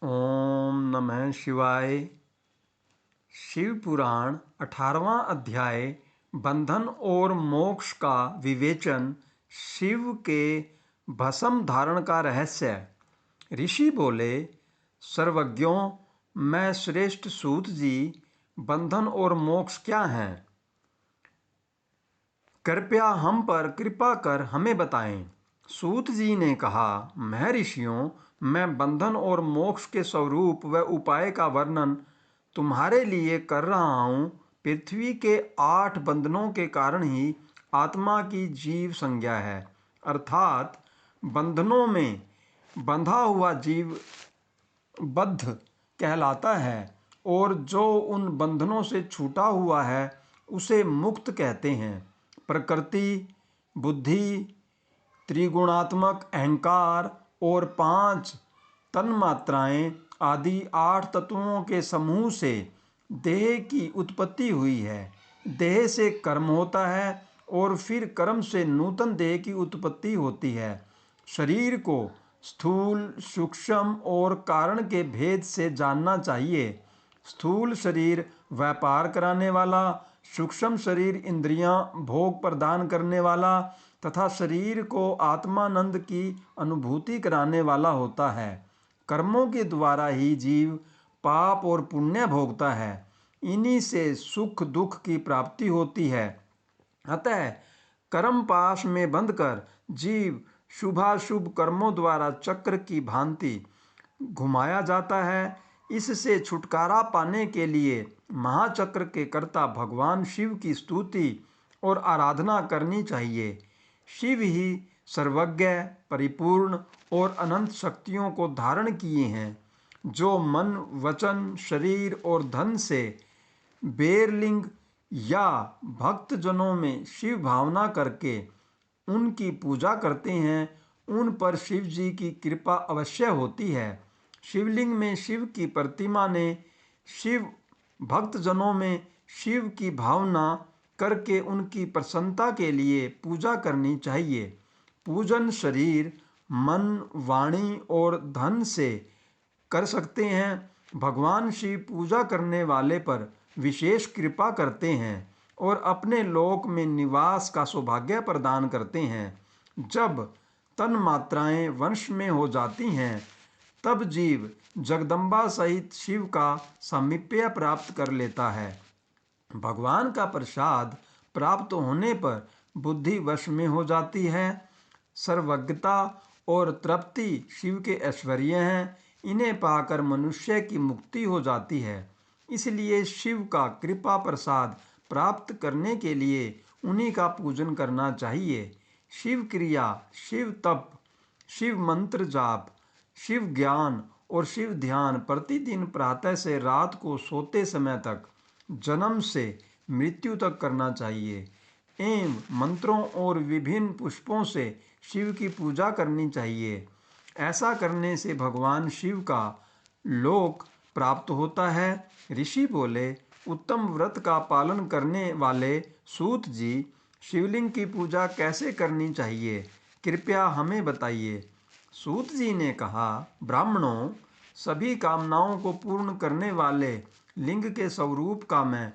ओम नमः शिवाय। शिव पुराण 18वां अध्याय बंधन और मोक्ष का विवेचन। शिव के भस्म धारण का रहस्य। ऋषि बोले, सर्वज्ञों, मैं श्रेष्ठ सूत जी, बंधन और मोक्ष क्या हैं? कृपया हम पर कृपा कर हमें बताएं। सूत जी ने कहा, महर्षियों, मैं बंधन और मोक्ष के स्वरूप व उपाय का वर्णन तुम्हारे लिए कर रहा हूँ। पृथ्वी के 8 बंधनों के कारण ही आत्मा की जीव संज्ञा है, अर्थात बंधनों में बंधा हुआ जीव बद्ध कहलाता है, और जो उन बंधनों से छूटा हुआ है उसे मुक्त कहते हैं। प्रकृति, बुद्धि, त्रिगुणात्मक अहंकार और 5 तन्मात्राएं आदि 8 तत्वों के समूह से देह की उत्पत्ति हुई है। देह से कर्म होता है और फिर कर्म से नूतन देह की उत्पत्ति होती है। शरीर को स्थूल, सूक्ष्म और कारण के भेद से जानना चाहिए। स्थूल शरीर व्यापार कराने वाला, सूक्ष्म शरीर इंद्रियां भोग प्रदान करने वाला तथा शरीर को आत्मानंद की अनुभूति कराने वाला होता है। कर्मों के द्वारा ही जीव पाप और पुण्य भोगता है। इन्हीं से सुख दुख की प्राप्ति होती है। अतः कर्म पाश में बंधकर जीव शुभाशुभ कर्मों द्वारा चक्र की भांति घुमाया जाता है। इससे छुटकारा पाने के लिए महाचक्र के कर्ता भगवान शिव की स्तुति और आराधना करनी चाहिए। शिव ही सर्वज्ञ, परिपूर्ण और अनंत शक्तियों को धारण किए हैं, जो मन, वचन, शरीर और धन से बेरलिंग या भक्त जनों में शिव भावना करके उनकी पूजा करते हैं, उन पर शिव जी की कृपा अवश्य होती है। शिवलिंग में शिव की प्रतिमा ने शिव भक्त जनों में शिव की भावना करके उनकी प्रसन्नता के लिए पूजा करनी चाहिए। पूजन शरीर, मन, वाणी और धन से कर सकते हैं। भगवान शिव पूजा करने वाले पर विशेष कृपा करते हैं और अपने लोक में निवास का सौभाग्य प्रदान करते हैं। जब तन मात्राएं वंश में हो जाती हैं, तब जीव जगदम्बा सहित शिव का सामीप्य प्राप्त कर लेता है। भगवान का प्रसाद प्राप्त होने पर बुद्धि वश में हो जाती है। सर्वज्ञता और तृप्ति शिव के ऐश्वर्य हैं। इन्हें पाकर मनुष्य की मुक्ति हो जाती है। इसलिए शिव का कृपा प्रसाद प्राप्त करने के लिए उन्हीं का पूजन करना चाहिए। शिव क्रिया, शिव तप, शिव मंत्र जाप, शिव ज्ञान और शिव ध्यान प्रतिदिन प्रातः से रात को सोते समय तक, जन्म से मृत्यु तक करना चाहिए। एवं मंत्रों और विभिन्न पुष्पों से शिव की पूजा करनी चाहिए। ऐसा करने से भगवान शिव का लोक प्राप्त होता है। ऋषि बोले, उत्तम व्रत का पालन करने वाले सूत जी, शिवलिंग की पूजा कैसे करनी चाहिए, कृपया हमें बताइए। सूत जी ने कहा, ब्राह्मणों, सभी कामनाओं को पूर्ण करने वाले लिंग के स्वरूप का मैं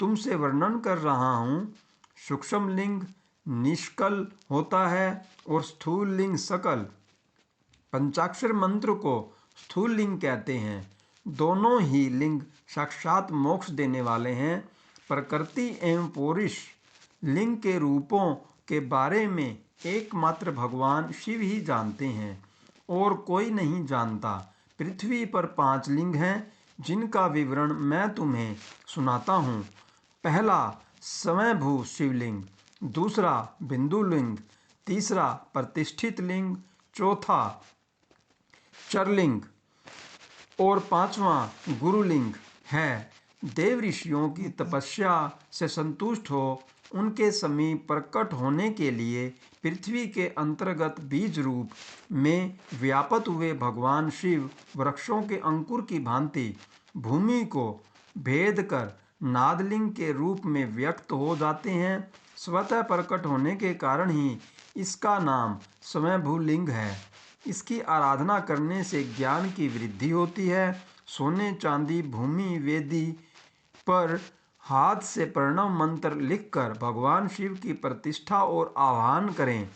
तुमसे वर्णन कर रहा हूँ। सूक्ष्म लिंग निष्कल होता है और स्थूल लिंग सकल। पंचाक्षर मंत्र को स्थूल लिंग कहते हैं। दोनों ही लिंग साक्षात मोक्ष देने वाले हैं। प्रकृति एवं पौरुष लिंग के रूपों के बारे में एकमात्र भगवान शिव ही जानते हैं और कोई नहीं जानता। पृथ्वी पर 5 लिंग हैं, जिनका विवरण मैं तुम्हें सुनाता हूँ। पहला स्वयंभू शिवलिंग, दूसरा बिंदु लिंग, तीसरा प्रतिष्ठित लिंग, चौथा चरलिंग और 5वां गुरुलिंग है। देव ऋषियों की तपस्या से संतुष्ट हो उनके समीप प्रकट होने के लिए पृथ्वी के अंतर्गत बीज रूप में व्याप्त हुए भगवान शिव वृक्षों के अंकुर की भांति भूमि को भेद कर नादलिंग के रूप में व्यक्त हो जाते हैं। स्वतः प्रकट होने के कारण ही इसका नाम स्वयंभू लिंग है। इसकी आराधना करने से ज्ञान की वृद्धि होती है। सोने चांदी भूमि वेदी पर हाथ से प्रणव मंत्र लिखकर भगवान शिव की प्रतिष्ठा और आह्वान करें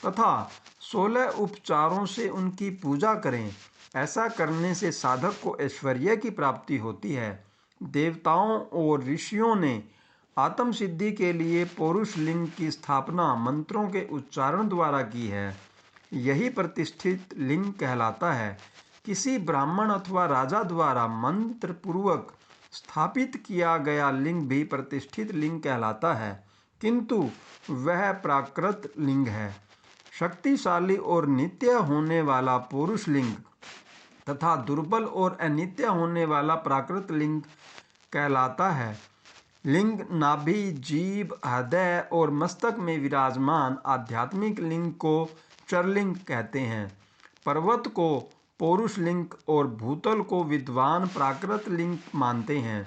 तथा 16 उपचारों से उनकी पूजा करें। ऐसा करने से साधक को ऐश्वर्य की प्राप्ति होती है। देवताओं और ऋषियों ने आत्म सिद्धि के लिए पौरुष लिंग की स्थापना मंत्रों के उच्चारण द्वारा की है। यही प्रतिष्ठित लिंग कहलाता है। किसी ब्राह्मण अथवा राजा द्वारा मंत्र पूर्वक स्थापित किया गया लिंग भी प्रतिष्ठित लिंग कहलाता है, किंतु वह प्राकृत लिंग है। शक्तिशाली और नित्य होने वाला पुरुष लिंग तथा दुर्बल और अनित्य होने वाला प्राकृत लिंग कहलाता है। लिंग नाभि जीभ हृदय और मस्तक में विराजमान आध्यात्मिक लिंग को चरलिंग कहते हैं। पर्वत को पौरुष लिंग और भूतल को विद्वान प्राकृत लिंग मानते हैं।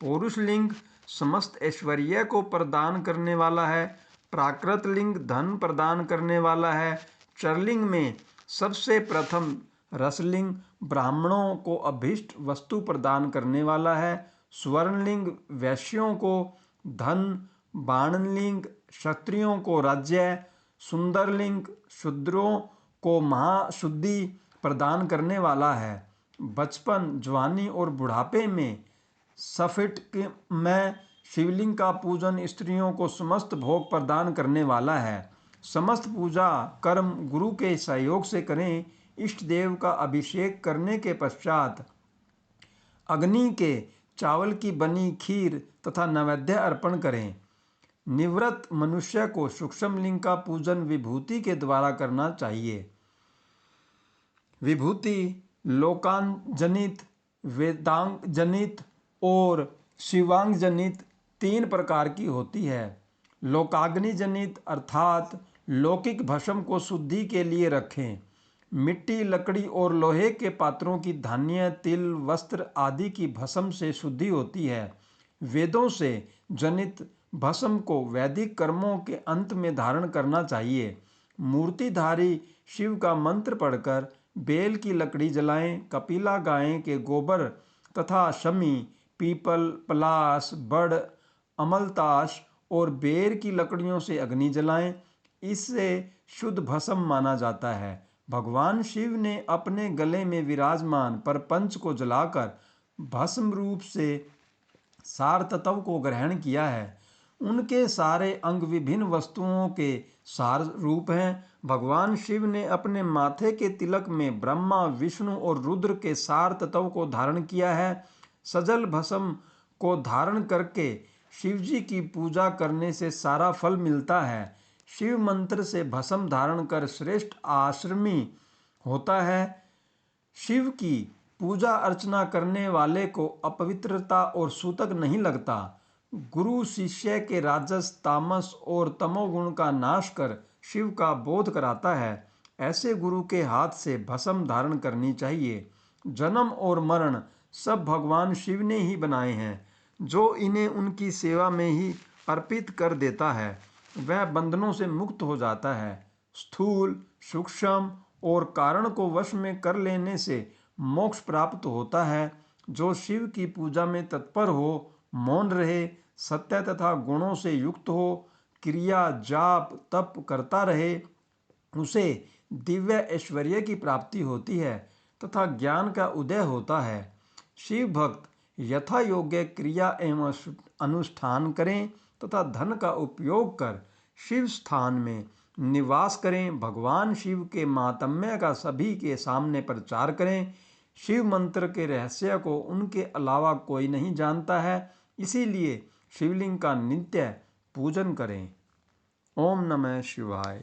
पौरुष लिंग समस्त ऐश्वर्य को प्रदान करने वाला है। प्राकृत लिंग धन प्रदान करने वाला है। चरलिंग में सबसे प्रथम रसलिंग ब्राह्मणों को अभीष्ट वस्तु प्रदान करने वाला है। स्वर्णलिंग वैश्यों को धन, बाणलिंग क्षत्रियों को राज्य, सुंदरलिंग शूद्रों को महाशुद्धि प्रदान करने वाला है। बचपन जवानी और बुढ़ापे में स्फटिक में शिवलिंग का पूजन स्त्रियों को समस्त भोग प्रदान करने वाला है। समस्त पूजा कर्म गुरु के सहयोग से करें। इष्ट देव का अभिषेक करने के पश्चात अग्नि के चावल की बनी खीर तथा नैवेद्य अर्पण करें। निवृत्त मनुष्य को सूक्ष्म लिंग का पूजन विभूति के द्वारा करना चाहिए। विभूति लोकांजनित, वेदांग जनित और शिवांग जनित 3 प्रकार की होती है। लोकाग्नि जनित अर्थात लौकिक भस्म को शुद्धि के लिए रखें। मिट्टी लकड़ी और लोहे के पात्रों की धान्य तिल वस्त्र आदि की भस्म से शुद्धि होती है। वेदों से जनित भस्म को वैदिक कर्मों के अंत में धारण करना चाहिए। मूर्तिधारी शिव का मंत्र पढ़कर बेल की लकड़ी जलाएं। कपिला गाय के गोबर तथा शमी पीपल पलाश बड़ अमलताश और बेर की लकड़ियों से अग्नि जलाएं। इससे शुद्ध भस्म माना जाता है। भगवान शिव ने अपने गले में विराजमान परपंच को जलाकर भस्म रूप से सार तत्व को ग्रहण किया है। उनके सारे अंग विभिन्न वस्तुओं के सार रूप हैं। भगवान शिव ने अपने माथे के तिलक में ब्रह्मा विष्णु और रुद्र के सार तत्व को धारण किया है। सजल भस्म को धारण करके शिव जी की पूजा करने से सारा फल मिलता है। शिव मंत्र से भस्म धारण कर श्रेष्ठ आश्रमी होता है। शिव की पूजा अर्चना करने वाले को अपवित्रता और सूतक नहीं लगता। गुरु शिष्य के राजस तामस और तमोगुण का नाश कर शिव का बोध कराता है। ऐसे गुरु के हाथ से भस्म धारण करनी चाहिए। जन्म और मरण सब भगवान शिव ने ही बनाए हैं। जो इन्हें उनकी सेवा में ही अर्पित कर देता है वह बंधनों से मुक्त हो जाता है। स्थूल सूक्ष्म और कारण को वश में कर लेने से मोक्ष प्राप्त होता है। जो शिव की पूजा में तत्पर हो, मौन रहे, सत्य तथा गुणों से युक्त हो, क्रिया जाप तप करता रहे, उसे दिव्य ऐश्वर्य की प्राप्ति होती है तथा ज्ञान का उदय होता है। शिव भक्त यथा योग्य क्रिया एवं अनुष्ठान करें तथा धन का उपयोग कर शिव स्थान में निवास करें। भगवान शिव के माहात्म्य का सभी के सामने प्रचार करें। शिव मंत्र के रहस्य को उनके अलावा कोई नहीं जानता है, इसीलिए शिवलिंग का नित्य पूजन करें। ओम नमः शिवाय।